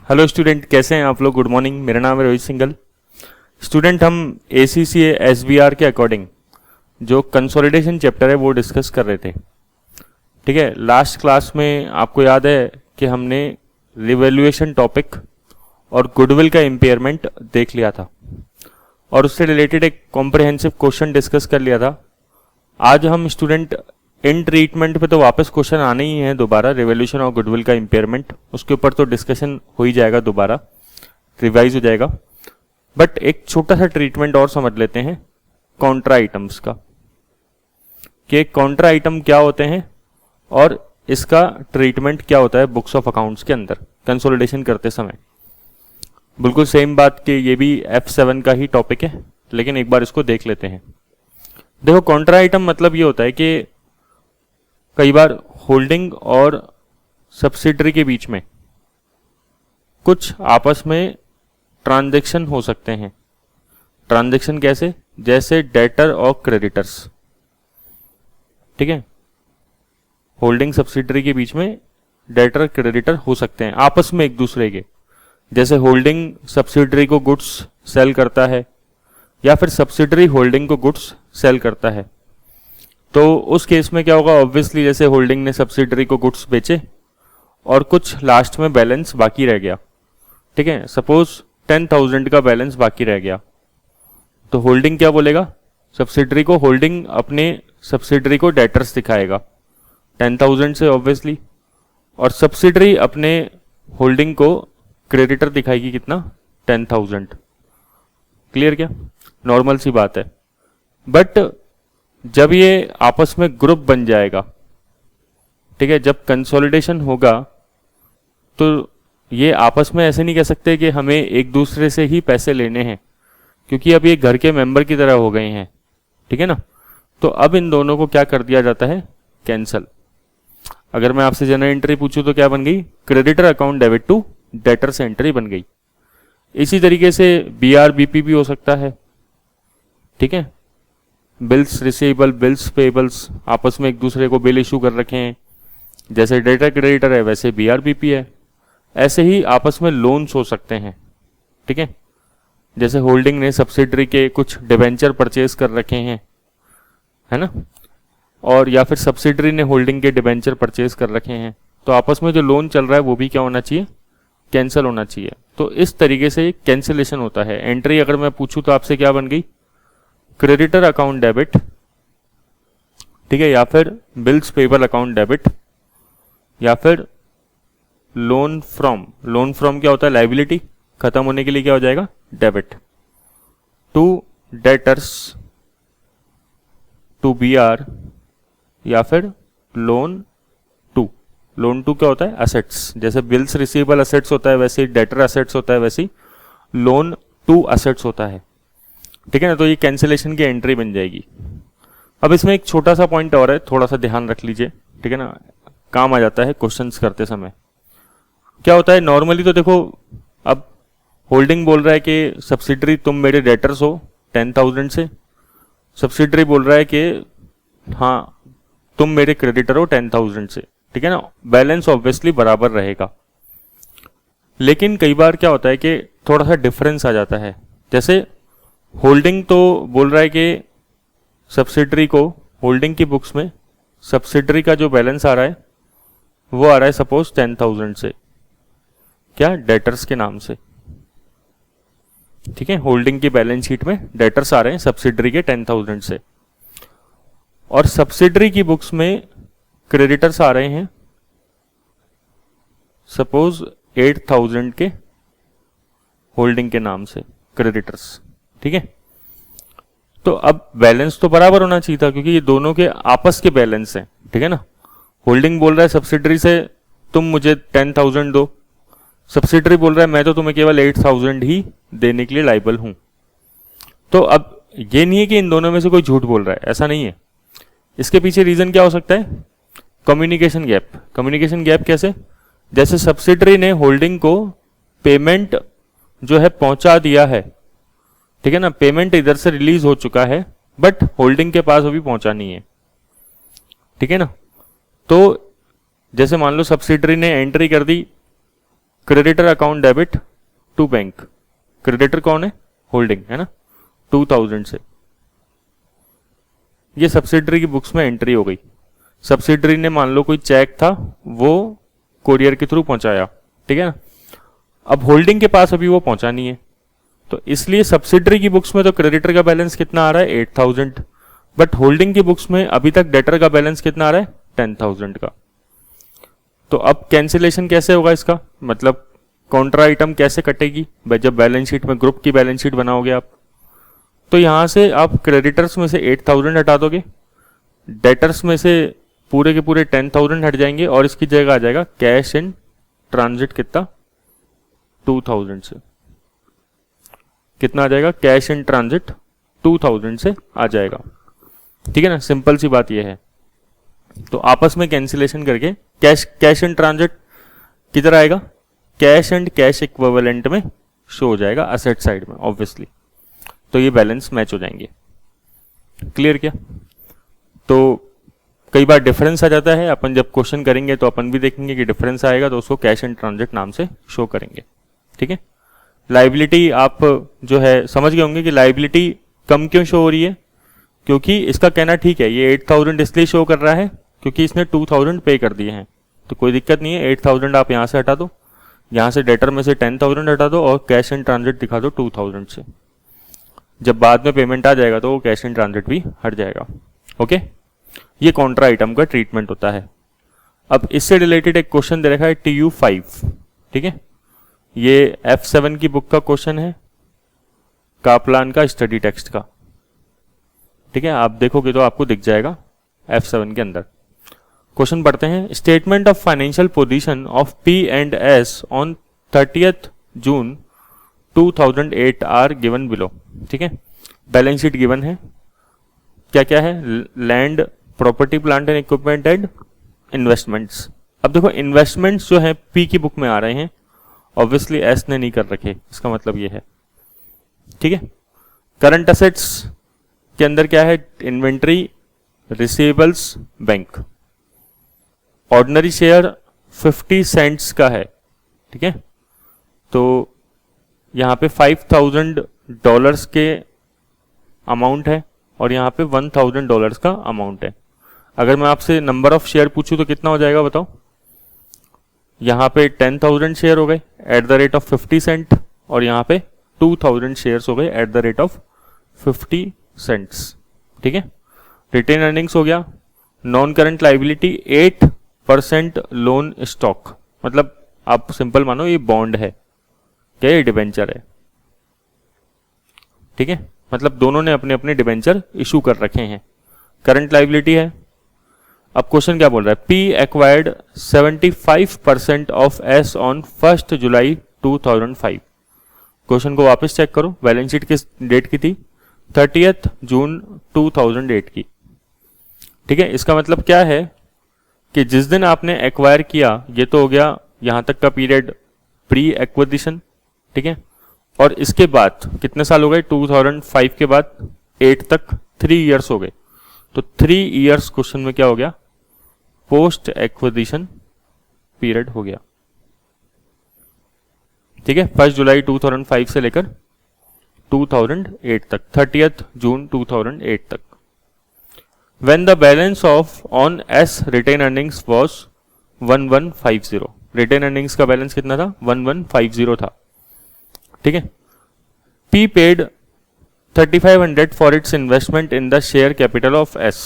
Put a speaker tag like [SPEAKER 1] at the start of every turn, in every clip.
[SPEAKER 1] Hello student, कैसे हैं आप लोग? Good morning. मेरा नाम है रोहित सिंघल। स्टूडेंट, हम ACCA SBR के अकॉर्डिंग जो कंसोलिडेशन चैप्टर है वो डिस्कस कर रहे थे। ठीक है, लास्ट क्लास में आपको याद है कि हमने रिवैल्यूएशन टॉपिक और गुडविल का इम्पेयरमेंट देख लिया था और उससे रिलेटेड एक कॉम्प्रिहेंसिव क्वेश्चन डिस्कस कर लिया था। आज हम स्टूडेंट इन ट्रीटमेंट पे तो वापस क्वेश्चन आने ही है दोबारा, रिवैल्यूएशन और गुडविल का इम्पेयरमेंट, उसके ऊपर तो डिस्कशन हो ही जाएगा, दोबारा रिवाइज हो जाएगा। बट एक छोटा सा ट्रीटमेंट और समझ लेते हैं कॉन्ट्रा आइटम्स का, कि कॉन्ट्रा आइटम क्या होते हैं और इसका ट्रीटमेंट क्या होता है बुक्स ऑफ अकाउंट्स के अंदर कंसोलिडेशन करते समय। बिल्कुल सेम बात कि ये भी F7 का ही टॉपिक है, लेकिन एक बार इसको देख लेते हैं। देखो, कॉन्ट्रा आइटम मतलब ये होता है कि कई बार होल्डिंग और सब्सिडरी के बीच में कुछ आपस में ट्रांजैक्शन हो सकते हैं। ट्रांजैक्शन कैसे? जैसे डेटर और क्रेडिटर्स। ठीक है, होल्डिंग सब्सिडरी के बीच में डेटर क्रेडिटर हो सकते हैं आपस में एक दूसरे के। जैसे होल्डिंग सब्सिडरी को गुड्स सेल करता है या फिर सब्सिडरी होल्डिंग को गुड्स सेल करता है, तो उस केस में क्या होगा? ऑब्वियसली जैसे होल्डिंग ने सब्सिडरी को गुड्स बेचे और कुछ लास्ट में बैलेंस बाकी रह गया। ठीक है, सपोज 10,000 का बैलेंस बाकी रह गया, तो होल्डिंग क्या बोलेगा? सब्सिडरी को, होल्डिंग अपने सब्सिडरी को डेटर्स दिखाएगा 10,000 से ऑब्वियसली, और सब्सिडरी अपने होल्डिंग को क्रेडिटर दिखाएगी कितना? 10,000। क्लियर क्या? नॉर्मल सी बात है। बट जब ये आपस में ग्रुप बन जाएगा, ठीक है, जब कंसोलिडेशन होगा, तो ये आपस में ऐसे नहीं कह सकते कि हमें एक दूसरे से ही पैसे लेने हैं, क्योंकि अब ये घर के मेंबर की तरह हो गए हैं। ठीक है ना? तो अब इन दोनों को क्या कर दिया जाता है? कैंसल। अगर मैं आपसे जनरल एंट्री पूछूं तो क्या बन गई? Creditor account debit to debtors entry बन गई। इसी तरीके से BRBP भी हो सकता है। ठीक है, बिल्स रिसीवेबल, बिल्स पेबल्स, आपस में एक दूसरे को बिल इशू कर रखे हैं। जैसे डेटर क्रेडिटर है वैसे BRBP है। ऐसे ही आपस में लोन्स हो सकते हैं। ठीक है, जैसे होल्डिंग ने सब्सिडरी के कुछ डिबेंचर परचेज कर रखे हैं, है ना, और या फिर सब्सिडरी ने होल्डिंग के डिबेंचर परचेज कर रखे हैं, तो आपस में जो लोन चल रहा है वो भी क्या होना चाहिए? कैंसिल होना चाहिए। तो इस तरीके से कैंसिलेशन होता है। एंट्री अगर मैं पूछूं तो आपसे क्या बन गई? क्रेडिटर अकाउंट डेबिट, ठीक है, या फिर बिल्स पेबल अकाउंट डेबिट, या फिर लोन फ्रॉम। लोन फ्रॉम क्या होता है? लायबिलिटी खत्म होने के लिए क्या हो जाएगा? Debit to debtors to BR, या फिर लोन टू। लोन टू क्या होता है? असेट्स। जैसे बिल्स रिसीवेबल असेट्स होता है वैसे डेटर असेट्स होता है, वैसे लोन टू असेट्स होता है। ठीक है ना? तो ये कैंसिलेशन की एंट्री बन जाएगी। अब इसमें एक छोटा सा पॉइंट और है, थोड़ा सा ध्यान रख लीजिए। ठीक है ना? काम आ जाता है क्वेश्चंस करते समय। क्या होता है नॉर्मली? तो देखो, अब होल्डिंग बोल रहा है कि सब्सिडरी तुम मेरे डेटर्स हो 10,000 से, सब्सिडरी बोल रहा है कि हाँ तुम मेरे क्रेडिटर हो 10,000 से। ठीक है ना? बैलेंस ऑब्वियसली बराबर रहेगा, लेकिन कई बार क्या होता है कि थोड़ा सा डिफरेंस आ जाता है। जैसे होल्डिंग तो बोल रहा है कि सब्सिडरी को, होल्डिंग की बुक्स में सब्सिडरी का जो बैलेंस आ रहा है वो आ रहा है सपोज 10,000 से, क्या? डेटर्स के नाम से। ठीक है, होल्डिंग की बैलेंस शीट में डेटर्स आ रहे हैं सब्सिडरी के 10,000 से, और सब्सिडरी की बुक्स में क्रेडिटर्स आ रहे हैं सपोज 8,000 के होल्डिंग के नाम से क्रेडिटर्स। ठीक है, तो अब बैलेंस तो बराबर होना चाहिए था, क्योंकि ये दोनों के आपस के बैलेंस हैं। ठीक है ना? होल्डिंग बोल रहा है सब्सिडरी से तुम मुझे 10,000 दो, सब्सिडरी बोल रहा है मैं तो तुम्हें केवल 8,000 ही देने के लिए लायबल हूं। तो अब ये नहीं है कि इन दोनों में से कोई झूठ बोल रहा है, ऐसा नहीं है। इसके पीछे रीजन क्या हो सकता है? Communication gap. कम्युनिकेशन गैप कैसे? जैसे सब्सिडरी ने होल्डिंग को पेमेंट जो है पहुंचा दिया है, ठीक है ना, पेमेंट इधर से रिलीज हो चुका है, बट होल्डिंग के पास अभी पहुंचा नहीं है। ठीक है ना? तो जैसे मान लो सब्सिडरी ने एंट्री कर दी creditor account debit to bank, creditor कौन है? होल्डिंग है ना, 2000 से। ये सब्सिडरी की बुक्स में एंट्री हो गई। सब्सिडरी ने मान लो कोई चेक था वो कोरियर के थ्रू पहुंचाया, ठीक है ना। अब होल्डिंग के पास अभी वो पहुंचा नहीं है, तो इसलिए सब्सिडरी की बुक्स में तो क्रेडिटर का बैलेंस कितना आ रहा है? 8000। बट होल्डिंग की बुक्स में अभी तक डेटर का बैलेंस कितना आ रहा है? 10000 का। तो अब कैंसिलेशन कैसे होगा इसका? मतलब कॉन्ट्रा आइटम कैसे कटेगी भाई? जब बैलेंस शीट में ग्रुप की बैलेंस शीट बनाओगे आप, तो यहां से आप क्रेडिटर्स में से 8000 हटा दोगे, डेटर्स में से पूरे के पूरे 10000 हट जाएंगे, और इसकी जगह आ जाएगा कैश इन ट्रांजिट कितना? 2000 से। कितना आ जाएगा? कैश इन ट्रांजिट 2000 से आ जाएगा, ठीक है ना। सिंपल सी बात यह है। तो आपस में कैंसिलेशन करके कैश इन ट्रांजिट किधर आएगा? कैश एंड कैश इक्विवेलेंट में शो हो जाएगा, असेट साइड में ऑब्वियसली। तो ये बैलेंस मैच हो जाएंगे। क्लियर क्या? तो कई बार डिफरेंस आ जाता है, अपन जब क्वेश्चन करेंगे तो अपन भी देखेंगे कि डिफरेंस आएगा, तो उसको कैश एंड ट्रांजिट नाम से शो करेंगे, ठीक है। लाइबिलिटी आप जो है समझ गए होंगे कि लाइबिलिटी कम क्यों शो हो रही है, क्योंकि इसका कहना ठीक है, ये 8000 इसलिए शो कर रहा है क्योंकि इसने 2000 पे कर दिए हैं, तो कोई दिक्कत नहीं है। 8000 आप यहां से हटा दो, यहां से डेटर में से 10000 हटा दो, और कैश एंड ट्रांजिट दिखा दो 2000 से। जब बाद में पेमेंट आ जाएगा तो वो कैश एंड ट्रांजिट भी हट जाएगा। ओके, ये कॉन्ट्रा आइटम का ट्रीटमेंट होता है। अब इससे रिलेटेड एक क्वेश्चन दे रखा है TU5, ठीक है। ये F7 की बुक का क्वेश्चन है, कापलान का स्टडी टेक्स्ट का, ठीक है। आप देखोगे तो आपको दिख जाएगा F7 के अंदर। क्वेश्चन पढ़ते हैं। Statement of financial position of P&S on 30th June 2008 are given below, ठीक है। बैलेंस शीट गिवन है, क्या क्या है? Land, property, plant and equipment and investments. अब देखो इन्वेस्टमेंट्स जो है P की बुक में आ रहे हैं, ऑब्वियसली S ने नहीं कर रखे, इसका मतलब ये है, ठीक है। करंट असेट्स के अंदर क्या है? Inventory, receivables, bank. Ordinary share 50 cents का है, ठीक है। तो यहां पे $5000 के अमाउंट है, और यहां पे $1000 का अमाउंट है। अगर मैं आपसे नंबर ऑफ शेयर पूछूं तो कितना हो जाएगा बताओ? यहां पे 10,000 शेयर हो गए at the rate of 50 cent, और यहां पे 2000 शेयर्स हो गए at the rate of 50 cents, ठीक है। रिटेन अर्निंग्स हो गया। Non current liability 8% loan stock, मतलब आप सिंपल मानो ये बॉन्ड है, क्या ये डिबेंचर है, ठीक है। मतलब दोनों ने अपने अपने डिबेंचर इशू कर रखे हैं। करंट लाइबिलिटी है। अब क्वेश्चन क्या बोल रहा है? P acquired 75% of S on 1 July 2005। Question को वापस चेक करो, बैलेंस शीट किस डेट की थी? 30th जून 2008 की, ठीक है। इसका मतलब क्या है कि जिस दिन आपने एक्वायर किया, ये तो हो गया यहां तक का पीरियड प्री एक्विजिशन, ठीक है। और इसके बाद कितने साल हो गए? 2005 के बाद 8 तक 3 इयर्स हो गए, तो 3 इयर्स क्वेश्चन में क्या हो गया? पोस्ट एक्विजिशन पीरियड हो गया, ठीक है। 1 जुलाई 2005 से लेकर 2008 तक, 30th जून 2008 तक। When the balance of on S retain earnings was 1150, retain earnings का बैलेंस कितना था? 1150 था, ठीक है। P paid 3500 for its investment in the share capital of S.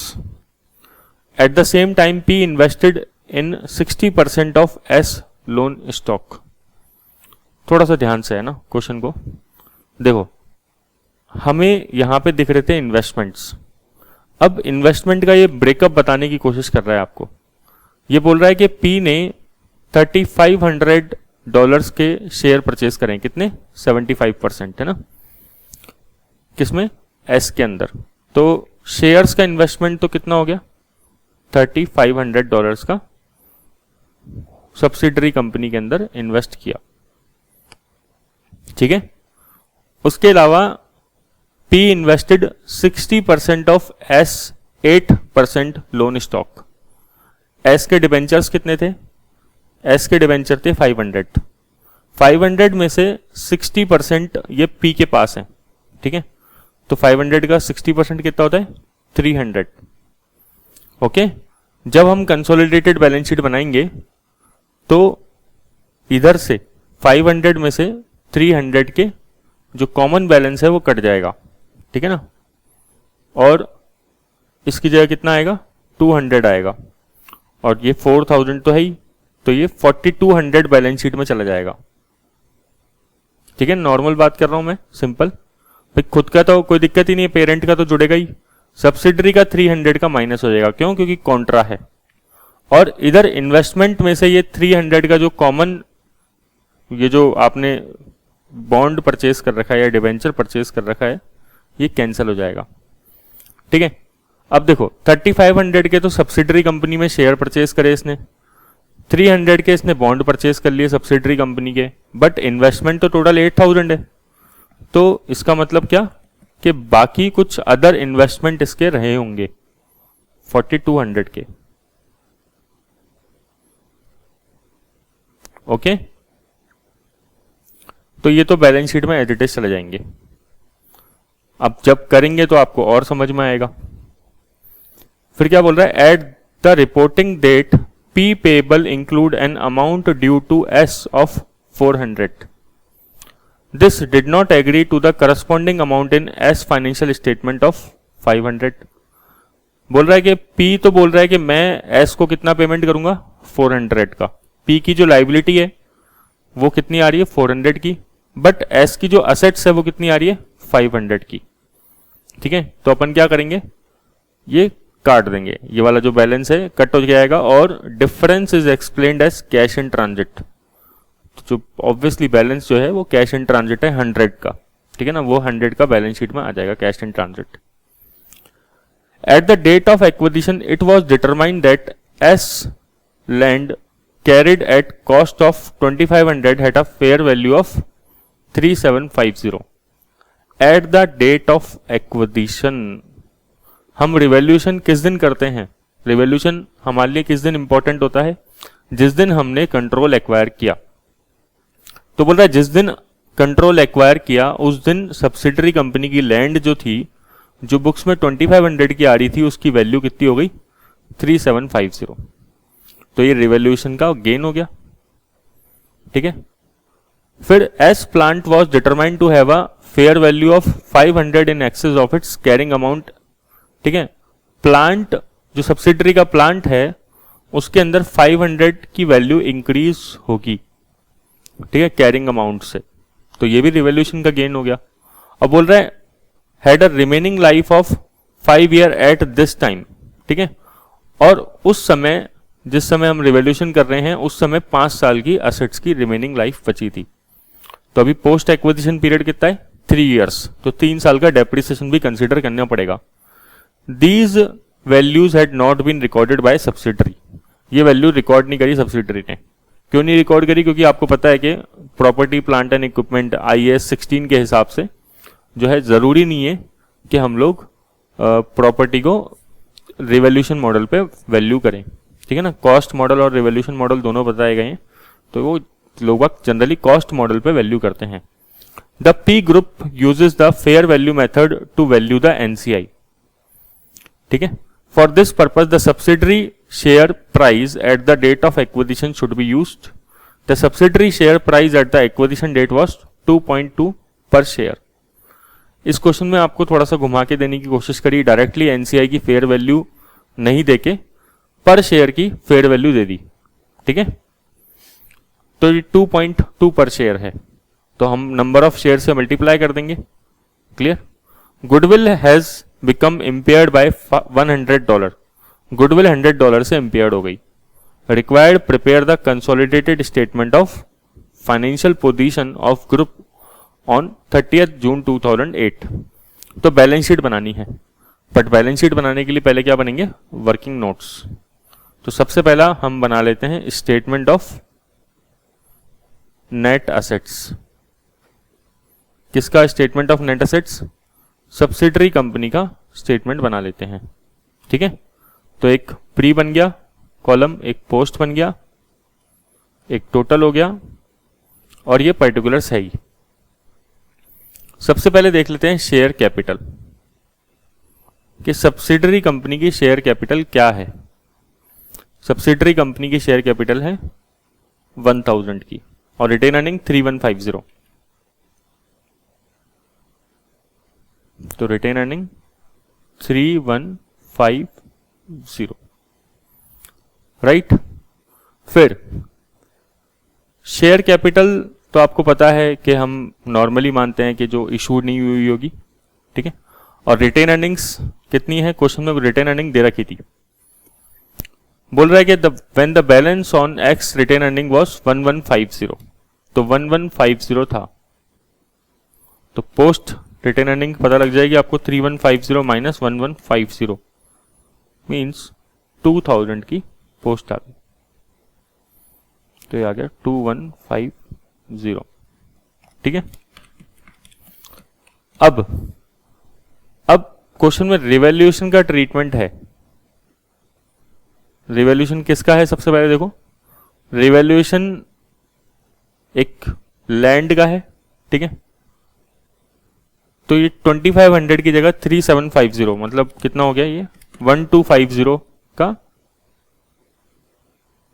[SPEAKER 1] At the same time, P invested in 60% of S loan stock. थोड़ा सा ध्यान से है ना क्वेश्चन को देखो, हमें यहां पे दिख रहे थे इन्वेस्टमेंट्स। अब इन्वेस्टमेंट का ये ब्रेकअप बताने की कोशिश कर रहा है आपको। ये बोल रहा है कि P ने $3500 के शेयर परचेज करें, कितने? 75%, है ना, किसमें? S के अंदर। तो शेयर्स का इन्वेस्टमेंट तो कितना हो गया? $3500 का सब्सिडरी कंपनी के अंदर इन्वेस्ट किया, ठीक है। उसके अलावा P invested 60% of S 8% loan stock. S के डिबेंचर्स कितने थे? S के डिबेंचर थे 500, 500 में से 60% ये पी के पास है, ठीक है। तो 500 का 60% कितना होता है? 300। ओके, जब हम कंसोलिडेटेड बैलेंस शीट बनाएंगे तो इधर से 500 में से 300 के जो कॉमन बैलेंस है वो कट जाएगा, ठीक है ना, और इसकी जगह कितना आएगा? 200 आएगा, और ये 4000 तो है ही, तो ये 4200 बैलेंस शीट में चला जाएगा, ठीक है। नॉर्मल बात कर रहा हूं मैं, सिंपल। भाई खुद का तो कोई दिक्कत ही नहीं है, पेरेंट का तो जुड़ेगा ही, सब्सिडरी का 300 का माइनस हो जाएगा, क्यों? क्योंकि कॉन्ट्रा है। और इधर इन्वेस्टमेंट में से ये 300 का जो कॉमन, ये जो आपने बॉन्ड परचेज कर रखा है या डिवेंचर परचेज कर रखा है, ये कैंसिल हो जाएगा, ठीक है। अब देखो 3500 के तो सब्सिडरी कंपनी में शेयर परचेज करे इसने, 300 के इसने बॉन्ड परचेज कर लिए सब्सिडरी कंपनी के, बट इन्वेस्टमेंट तो टोटल 8000 है। तो इसका मतलब क्या कि बाकी कुछ अदर इन्वेस्टमेंट इसके रहे होंगे 4200 के। ओके, तो ये तो बैलेंस शीट में एज इट इज चले जाएंगे। अब जब करेंगे तो आपको और समझ में आएगा। फिर क्या बोल रहा है? At the reporting date P payable include an amount due to S of 400। This did not agree to the corresponding amount in S financial statement of 500। बोल रहा है कि पी तो बोल रहा है कि मैं एस को कितना पेमेंट करूंगा? 400 का। पी की जो लाइबिलिटी है वो कितनी आ रही है? 400 की, बट एस की जो असेट्स है वो कितनी आ रही है? 500 की, ठीक है। तो अपन क्या करेंगे? ये काट देंगे, ये वाला जो बैलेंस है कट हो जाएगा, और difference is explained as cash in transit. जो ऑब्वियसली बैलेंस जो है वो कैश इन ट्रांजिट है 100 का, ठीक है ना, वो 100 का बैलेंस शीट में आ जाएगा cash in transit. At the date of acquisition it was determined that S land carried at cost of 2500 had a fair value of 3750 at the date of acquisition। हम रिवैल्यूएशन किस दिन करते हैं? Revaluation हमारे लिए किस दिन इंपॉर्टेंट होता है? जिस दिन हमने कंट्रोल एक्वायर किया। तो बोल रहा है जिस दिन कंट्रोल एक्वायर किया उस दिन सब्सिडरी कंपनी की लैंड जो थी, जो बुक्स में 2500 की आ रही थी, उसकी वैल्यू कितनी हो गई? 3750। तो ये रिवैल्यूएशन का गेन हो गया, ठीक है। फिर S plant was determined to have a fair value of 500 in excess of its carrying amount, ठीक है। प्लांट जो सब्सिडरी का प्लांट है उसके अंदर 500 की वैल्यू इंक्रीज होगी, ठीक है, कैरिंग अमाउंट से। तो ये भी रिवैल्यूएशन का गेन हो गया। अब बोल रहे हैं had a remaining life of 5 year at this time, ठीक है। और उस समय, जिस समय हम रिवैल्यूएशन कर रहे हैं, उस समय 5 साल की असेट्स की रिमेनिंग लाइफ बची थी। तो अभी पोस्ट एक्विजिशन पीरियड कितना है? 3 इयर्स, तो 3 साल का डेप्रिसिएशन भी कंसीडर करना पड़ेगा। These values had not been recorded by subsidiary. ये वैल्यू रिकॉर्ड नहीं करी सब्सिडरी ने। क्यों नहीं रिकॉर्ड करी? क्योंकि आपको पता है कि property plant and equipment IAS 16 के हिसाब से जो है जरूरी नहीं है कि हम लोग प्रॉपर्टी को रिवैल्यूएशन मॉडल पे वैल्यू करें, ठीक है ना। कॉस्ट मॉडल और रिवैल्यूएशन मॉडल दोनों बताए गए हैं, तो वो लोग जनरली कॉस्ट मॉडल पे वैल्यू करते हैं। The P group uses the fair value method to value the NCI, ठीक है। For this purpose the subsidiary share price at the date of acquisition should be used. The subsidiary share price at the acquisition date was 2.2 per share. इस question में आपको थोड़ा सा घुमा के देने की कोशिश करी, डायरेक्टली NCI की फेयर वैल्यू नहीं देके पर शेयर की फेयर वैल्यू दे दी, ठीक है। तो ये 2.2 पर शेयर है, तो हम नंबर ऑफ शेयर से मल्टीप्लाई कर देंगे। Clear? Goodwill has become impaired by $100। Goodwill $100 से इम्पेयर्ड हो गई। Required prepare the consolidated statement of financial position of group on 30 June 2008। तो बैलेंस शीट बनानी है, बट बैलेंस शीट बनाने के लिए पहले क्या बनेंगे? Working notes. तो सबसे पहला हम बना लेते हैं स्टेटमेंट ऑफ नेट असेट्स। किसका statement of net assets? Subsidiary company का स्टेटमेंट बना लेते हैं, ठीक है। तो एक प्री बन गया कॉलम, एक पोस्ट बन गया, एक टोटल हो गया, और ये पर्टिकुलर्स है ही। सबसे पहले देख लेते हैं शेयर कैपिटल कि सब्सिडरी कंपनी की शेयर कैपिटल क्या है। सब्सिडरी कंपनी की शेयर कैपिटल है 1000 की और रिटेन अर्निंग 3150। तो रिटेन अर्निंग 3150, राइट। फिर शेयर कैपिटल तो आपको पता है कि हम नॉर्मली मानते हैं कि जो इशूड नहीं हुई होगी, ठीक है। और रिटेन अर्निंग्स कितनी है, क्वेश्चन में रिटेन अर्निंग दे रखी थी। बोल रहा है कि when the balance on X retain earning was 1150, तो 1150 था, तो पोस्ट रिटेन अर्निंग पता लग जाएगी आपको 3150 माइनस 1150 मीन्स 2000 की पोस्ट आ गई। तो ये आ गया 2150, ठीक है। अब क्वेश्चन में रिवैल्यूएशन का ट्रीटमेंट है। रिवैल्यूएशन किसका है, सबसे पहले देखो, रिवैल्यूएशन एक लैंड का है, ठीक है। तो ये 2500 की जगह 3750, मतलब कितना हो गया, ये 1250 का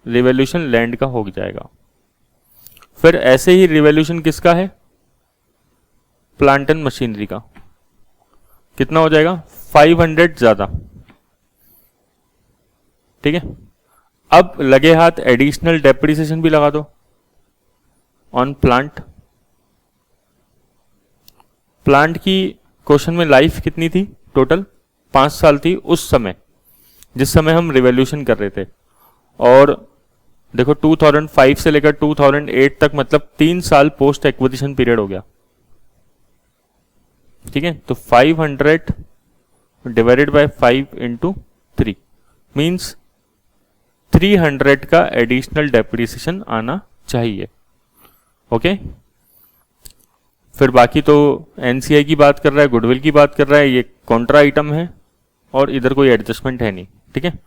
[SPEAKER 1] रिवैल्यूएशन लैंड का हो जाएगा। फिर ऐसे ही रिवैल्यूएशन किसका है, प्लांट एंड मशीनरी का, कितना हो जाएगा 500 ज्यादा, ठीक है। अब लगे हाथ एडिशनल डेप्रिसिएशन भी लगा दो ऑन प्लांट। प्लांट की क्वेश्चन में लाइफ कितनी थी, टोटल 5 साल थी उस समय जिस समय हम रिवैल्यूएशन कर रहे थे। और देखो 2005 से लेकर 2008 तक, मतलब 3 साल पोस्ट एक्विजिशन पीरियड हो गया, ठीक है। तो 500 डिवाइडेड बाय 5 इंटू 3 मीन्स 300 का एडिशनल डेप्रिसिएशन आना चाहिए, ओके। फिर बाकी तो एनसीआई की बात कर रहा है, गुडविल की बात कर रहा है, ये कॉन्ट्रा आइटम है और इधर कोई एडजस्टमेंट है नहीं, ठीक है।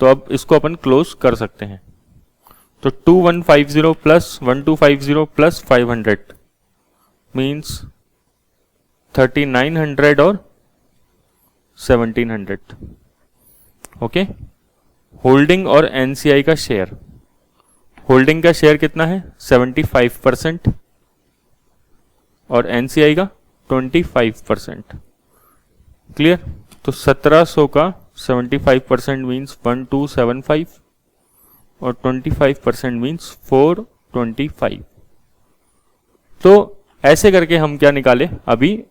[SPEAKER 1] तो अब इसको अपन क्लोज कर सकते हैं। तो 2150 प्लस 1250 प्लस 500 मीन्स 3900 और 1700, ओके। होल्डिंग और एनसीआई का शेयर, होल्डिंग का शेयर कितना है 75% और एनसीआई का 25%, क्लियर। तो 1700 का 75% मीन्स 1275 और 25% मीन्स 425। तो ऐसे करके हम क्या निकाले अभी,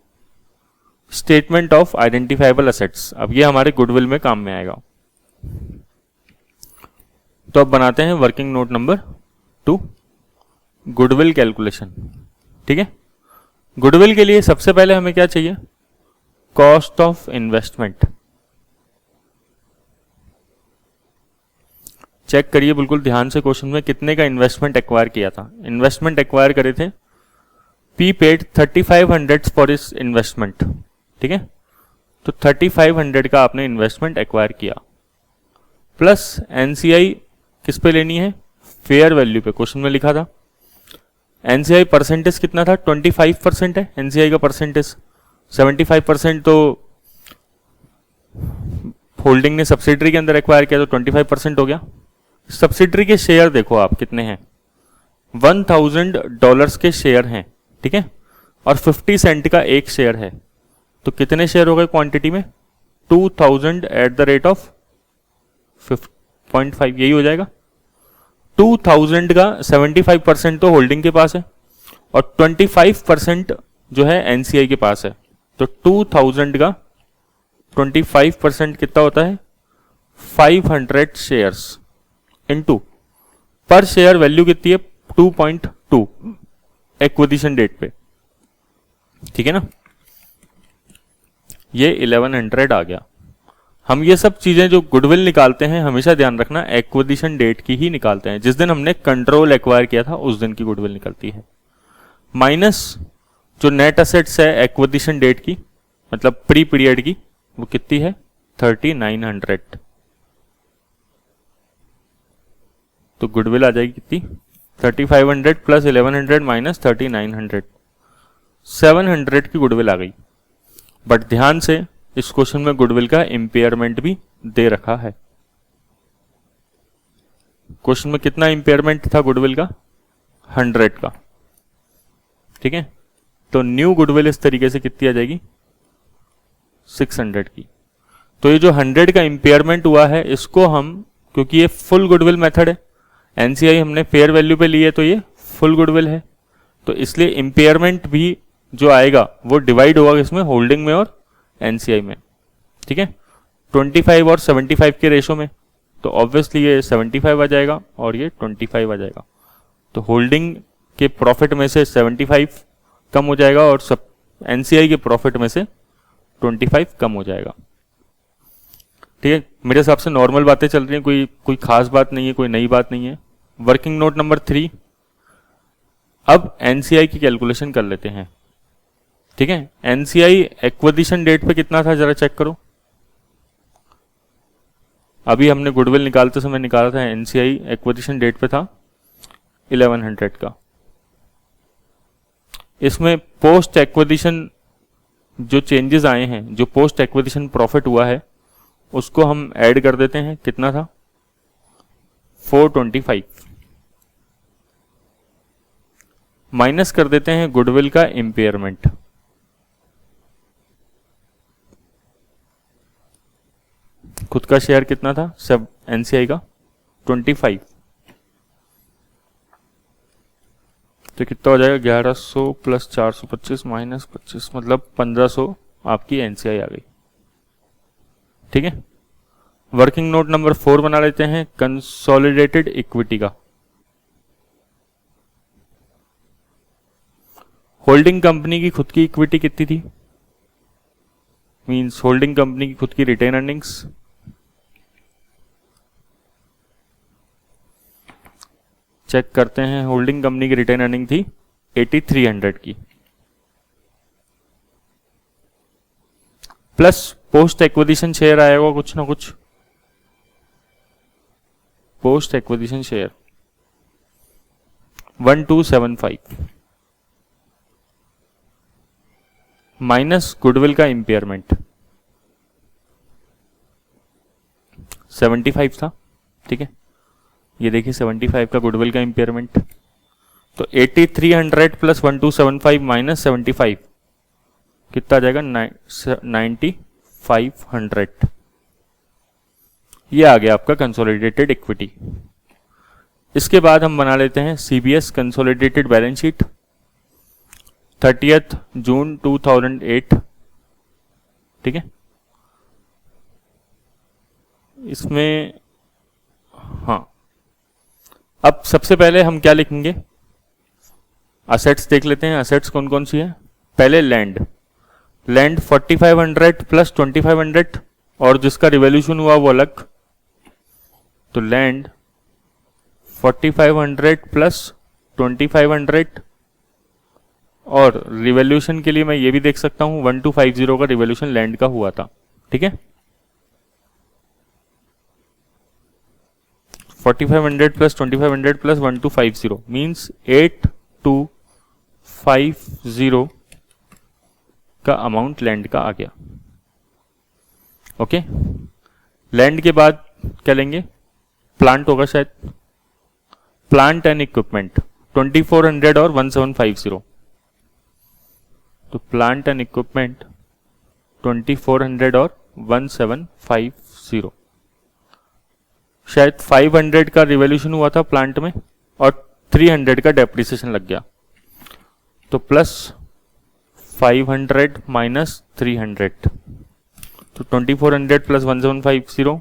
[SPEAKER 1] स्टेटमेंट ऑफ आइडेंटिफाइबल असेट्स। अब ये हमारे गुडविल में काम में आएगा। तो अब बनाते हैं working note number 2, goodwill calculation, ठीक है। गुडविल के लिए सबसे पहले हमें क्या चाहिए, कॉस्ट ऑफ इन्वेस्टमेंट। चेक करिए बिल्कुल ध्यान से क्वेश्चन में कितने का इन्वेस्टमेंट एक्वायर किया था। इन्वेस्टमेंट एक्वायर करे थे, पी पेड 3500 फॉर इस इन्वेस्टमेंट, ठीक है। तो 3500 का आपने इन्वेस्टमेंट एक्वायर किया, प्लस एनसीआई किस पे लेनी है, फेयर वैल्यू पे, क्वेश्चन में लिखा था। एनसीआई परसेंटेज कितना था, 25% है एनसीआई का परसेंटेज, 75% तो होल्डिंग ने सब्सिडरी के अंदर एक्वायर किया, तो 25% हो गया। सब्सिडरी के शेयर देखो आप कितने हैं, $1000 के शेयर हैं, ठीक है। और 50 सेंट का एक शेयर है, तो कितने शेयर हो गए क्वांटिटी में, 2000 एट द रेट ऑफ 0.5, यही हो जाएगा। 2000 का 75% तो होल्डिंग के पास है और 25% जो है एनसीआई के पास है। तो 2000 का 25% कितना होता है, 500 शेयर्स इनटू पर शेयर वैल्यू कितनी है 2.2 एक्विजिशन डेट पे, ठीक है ना। ये 1100 आ गया। हम ये सब चीजें जो गुडविल निकालते हैं हमेशा ध्यान रखना एक्विजिशन डेट की ही निकालते हैं, जिस दिन हमने कंट्रोल एक्वायर किया था उस दिन की गुडविल निकलती है, माइनस जो नेट असेट्स है एक्विजिशन डेट की, मतलब प्री पीरियड की, वो कितनी है 3900। तो गुडविल आ जाएगी कितनी 3500 प्लस 1100 माइनस 3900, 700 की गुडविल आ गई। बट ध्यान से इस क्वेश्चन में गुडविल का इम्पेयरमेंट भी दे रखा है। क्वेश्चन में कितना इम्पेयरमेंट था गुडविल का? 100 का। ठीक है, तो न्यू गुडविल इस तरीके से कितनी आ जाएगी? 600 की। तो ये जो 100 का इम्पेयरमेंट हुआ है इसको हम, क्योंकि ये फुल गुडविल मेथड है, एनसीआई हमने फेयर वैल्यू पे ली है तो ये फुल गुडविल है, तो इसलिए इम्पेयरमेंट भी जो आएगा वो डिवाइड होगा इसमें होल्डिंग में और एनसीआई में। ठीक है, 25 और 75 के रेशो में, तो ऑब्वियसली ये 75 आ जाएगा और ये 25 आ जाएगा। तो होल्डिंग के प्रॉफिट में से 75 कम हो जाएगा और सब एनसीआई के प्रॉफिट में से 25 कम हो जाएगा। ठीक है, मेरे हिसाब से नॉर्मल बातें चल रही हैं, कोई खास बात नहीं है, कोई नई बात नहीं है। वर्किंग नोट नंबर 3, अब एनसीआई की कैलकुलेशन कर लेते हैं। ठीक है, एनसीआई एक्विजिशन डेट पे कितना था जरा चेक करो। अभी हमने गुडविल निकालते समय निकाला था, एनसीआई एक्विजिशन डेट पे था 1100 का। इसमें पोस्ट एक्विजिशन जो चेंजेस आए हैं, जो पोस्ट एक्विजिशन प्रॉफिट हुआ है उसको हम ऐड कर देते हैं। कितना था? 425 माइनस कर देते हैं गुडविल का इम्पेयरमेंट। खुद का शेयर कितना था सब एनसीआई का? 25, तो कितना हो जाएगा? 1100 प्लस 425 माइनस 25, मतलब 1500 आपकी एनसीआई आ गई। ठीक है, वर्किंग नोट नंबर 4 बना लेते हैं कंसोलिडेटेड इक्विटी का। होल्डिंग कंपनी की खुद की इक्विटी कितनी थी? मींस होल्डिंग कंपनी की खुद की रिटेन अर्निंग्स। चेक करते हैं, होल्डिंग कंपनी की रिटेन अर्निंग थी 8300 की, प्लस पोस्ट एक्विजिशन शेयर आया होगा कुछ ना कुछ, post acquisition share 1275 minus goodwill का इम्पेयरमेंट 75 था। ठीक है, ये देखिए 75 का गुडविल का इम्पेयरमेंट, तो 8300 प्लस 1275 माइनस 75 कितना आ जाएगा? 9500। ये आ गया आपका कंसोलिडेटेड इक्विटी। इसके बाद हम बना लेते हैं CBS consolidated balance sheet 30 June 2008। ठीक है, इसमें हाँ, अब सबसे पहले हम क्या लिखेंगे? असेट्स देख लेते हैं। असेट्स कौन कौन सी है? पहले लैंड 4500 प्लस 2500 और जिसका रिवॉल्यूशन हुआ वो अलग, तो लैंड 4500 प्लस 2500 और रिवॉल्यूशन के लिए मैं ये भी देख सकता हूं 1250 का रिवॉल्यूशन लैंड का हुआ था। ठीक है, 4500 प्लस 2500 प्लस 1250 मीन्स 8250 का अमाउंट लैंड का आ गया। ओके, लैंड के बाद क्या लेंगे? प्लांट होगा शायद, प्लांट एंड इक्विपमेंट 2400 और 1750, तो प्लांट एंड इक्विपमेंट 2400 और 1750, शायद 500 का रिवॉल्यूशन हुआ था प्लांट में और 300 का डेप्रिसिएशन लग गया, तो प्लस 500 माइनस 300, तो 2400 प्लस 1750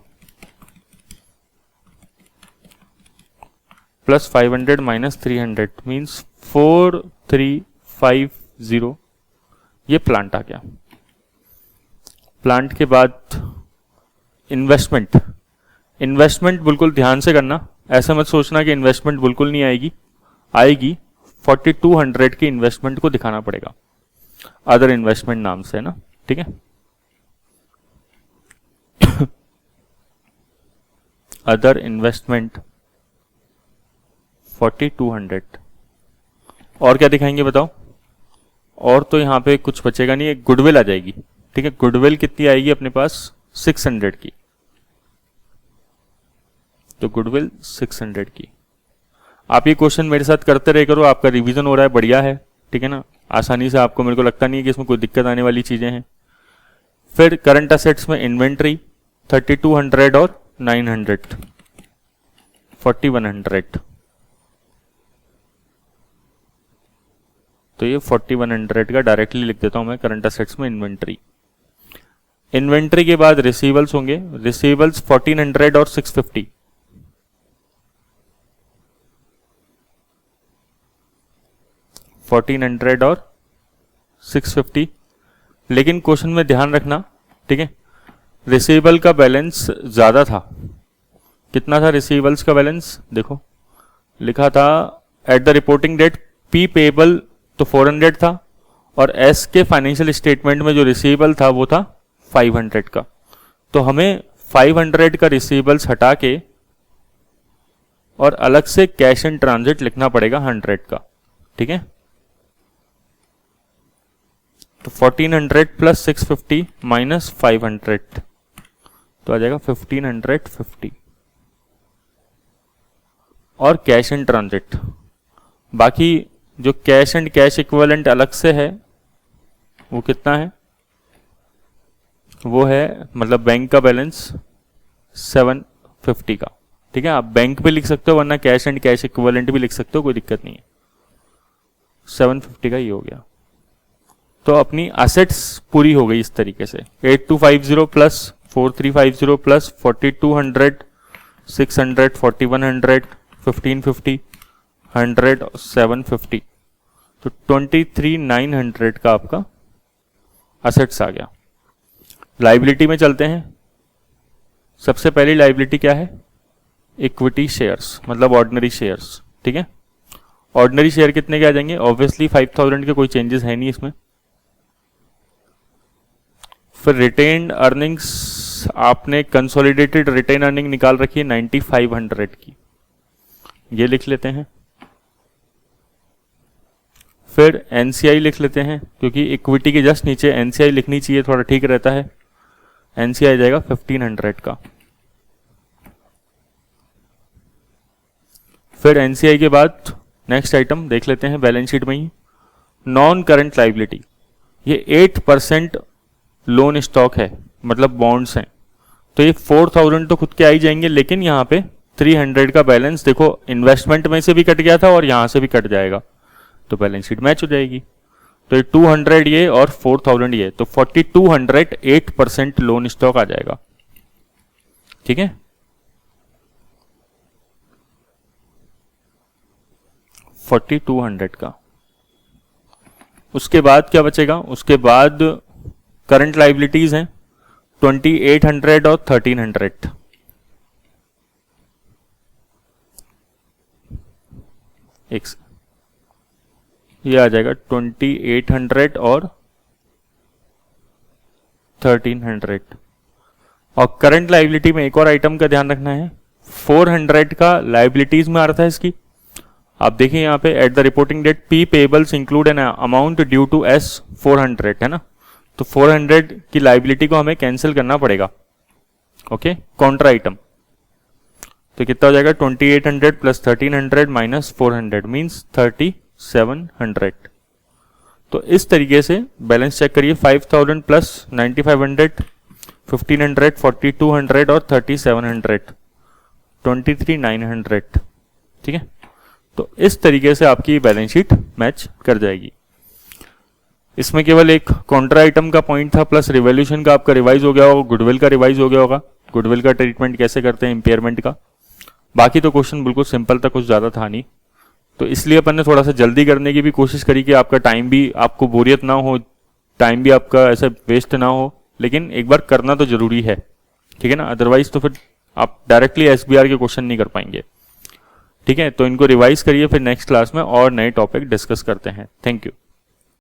[SPEAKER 1] प्लस 500 माइनस 300 मीन्स 4350, ये प्लांट आ गया। प्लांट के बाद इन्वेस्टमेंट, इन्वेस्टमेंट बिल्कुल ध्यान से करना, ऐसा मत सोचना कि इन्वेस्टमेंट बिल्कुल नहीं आएगी, आएगी। 4200 की इन्वेस्टमेंट को दिखाना पड़ेगा अदर इन्वेस्टमेंट नाम से, है ना। ठीक है, अदर इन्वेस्टमेंट 4200। और क्या दिखाएंगे बताओ? और तो यहाँ पे कुछ बचेगा नहीं, एक गुडविल आ जाएगी। ठीक है, गुडविल कितनी आएगी अपने पास? 600 की। तो गुडविल 600 की। आप ये क्वेश्चन मेरे साथ करते रहे करो, आपका रिवीजन हो रहा है, बढ़िया है। ठीक है ना, आसानी से आपको, मेरे को लगता नहीं है कि इसमें कोई दिक्कत आने वाली चीजें हैं। फिर करंट असेट्स में इन्वेंट्री 3200 और 900, 4100। तो ये 4100 का डायरेक्टली लिख देता हूं मैं करंट असेट्स में इन्वेंट्री। इन्वेंट्री के बाद रिसीवल्स होंगे, रिसीवल्स 1400 और 650। और 650। लेकिन क्वेश्चन में ध्यान रखना, ठीक है, रिसीवेबल का बैलेंस ज्यादा था। कितना था रिसीवेबल्स का बैलेंस? देखो लिखा था at the reporting date P payable तो 400 था, और एस के फाइनेंशियल स्टेटमेंट में जो रिसीवेबल था वो था 500 का। तो हमें 500 का रिसीवेबल्स हटा के और अलग से कैश इन ट्रांजिट लिखना पड़ेगा 100 का। ठीक है, तो 1400 प्लस 650 माइनस 500 तो आ जाएगा 1550। और कैश इन ट्रांजिट, बाकी जो कैश एंड कैश इक्विवेलेंट अलग से है वो कितना है? वो है मतलब बैंक का बैलेंस 750 का। ठीक है, आप बैंक पे लिख सकते हो, वरना कैश एंड कैश इक्विवेलेंट भी लिख सकते हो, कोई दिक्कत नहीं है। 750 का ही हो गया। तो अपनी असेट्स पूरी हो गई इस तरीके से। 8250 प्लस 4350 प्लस 4200 600 4100 1550 100 750, तो 23900 का आपका असेट्स आ गया। लाइबिलिटी में चलते हैं। सबसे पहली लाइबिलिटी क्या है? इक्विटी शेयर्स, मतलब ऑर्डिनरी शेयर्स। ठीक है, ऑर्डिनरी शेयर कितने के आ जाएंगे? ऑब्वियसली 5000 के, कोई चेंजेस है नहीं इसमें। फिर रिटेन्ड अर्निंग्स, आपने कंसोलिडेटेड रिटेन अर्निंग निकाल रखी है 9500 की, ये लिख लेते हैं। फिर एनसीआई लिख लेते हैं, क्योंकि इक्विटी के जस्ट नीचे एनसीआई लिखनी चाहिए, थोड़ा ठीक रहता है। एनसीआई जाएगा 1500 का। फिर एनसीआई के बाद नेक्स्ट आइटम देख लेते हैं बैलेंस शीट में ही, नॉन करंट लाइबिलिटी। ये 8% लोन स्टॉक है, मतलब बॉन्ड्स हैं। तो ये 4000 तो खुद के आ ही जाएंगे, लेकिन यहाँ पे 300 का बैलेंस देखो इन्वेस्टमेंट में से भी कट गया था और यहां से भी कट जाएगा, तो बैलेंस शीट मैच हो जाएगी। तो ये 200 ये और 4000 ये, तो 4200 8% लोन स्टॉक आ जाएगा। ठीक है, $4200 का। उसके बाद क्या बचेगा? उसके बाद करंट लाइबिलिटीज हैं 2800 और 1300। ये आ जाएगा 2800 और 1300। और करंट लाइबिलिटी में एक और आइटम का ध्यान रखना है, 400 का लाइबिलिटीज में आ रहा था इसकी। आप देखिए यहाँ पे at the reporting date P payables include an amount due to S 400 है ना, तो 400 की लाइबिलिटी को हमें कैंसिल करना पड़ेगा। ओके, कॉन्ट्रा आइटम तो कितना हो जाएगा? 2800 प्लस 1300 माइनस 400 मीन्स 3700। तो इस तरीके से बैलेंस चेक करिए, 5000 प्लस 9500 1500 4200 और 3700 23900। ठीक है, तो इस तरीके से आपकी बैलेंस शीट मैच कर जाएगी। इसमें केवल एक कॉन्ट्रा आइटम का पॉइंट था, प्लस रिवॉल्यूशन का आपका रिवाइज हो गया होगा, गुडविल का रिवाइज हो गया होगा, गुडविल का ट्रीटमेंट कैसे करते हैं, इंपेयरमेंट का। बाकी तो क्वेश्चन बिल्कुल सिंपल था, कुछ ज़्यादा था नहीं, तो इसलिए अपन ने थोड़ा सा जल्दी करने की भी कोशिश करी कि आपका टाइम भी, आपको बोरियत ना हो, टाइम भी आपका ऐसे वेस्ट ना हो, लेकिन एक बार करना तो जरूरी है। ठीक है ना, अदरवाइज तो फिर आप डायरेक्टली एसबीआर के क्वेश्चन नहीं कर पाएंगे। ठीक है, तो इनको रिवाइज करिए, फिर नेक्स्ट क्लास में और नए टॉपिक डिस्कस करते हैं। Thank you.